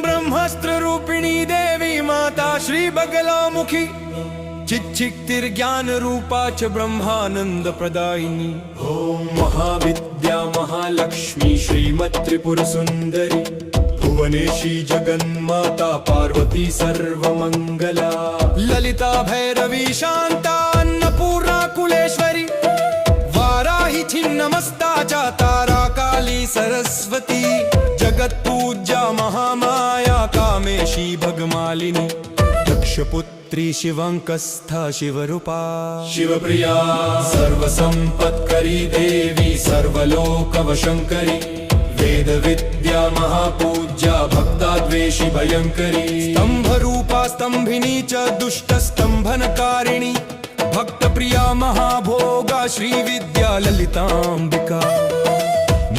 ब्रह्मास्त्र रूपिणी देवी माता श्री बगलामुखी चिच्चिक्तिर्ज्ञान रूपा च ब्रह्मानंद प्रदायिनी। ओम महाविद्या महालक्ष्मी श्रीमत्त्रिपुर सुंदरी भुवनेशी जगन्माता पार्वती सर्वमंगला। ललिता भैरवी शांता अन्नपूर्णा कुलेश्वरी वाराही छिन्नमस्ता च तारा काली सरस्वती। जगत पूज्या महामाया कामेशी भगमालिनी। दक्षपुत्री शिवंकस्था शिवरूपा शिवप्रिया सर्वसंपत्करी देवी सर्वलोकवशंकरी। वेद विद्या महापूज्या भक्ताद्वेषी भयंकरी। स्तंभरूपा स्तंभिनी च दुष्ट स्तंभनकारिणी। भक्त प्रिया महाभोगा श्री विद्या ललितांबिका।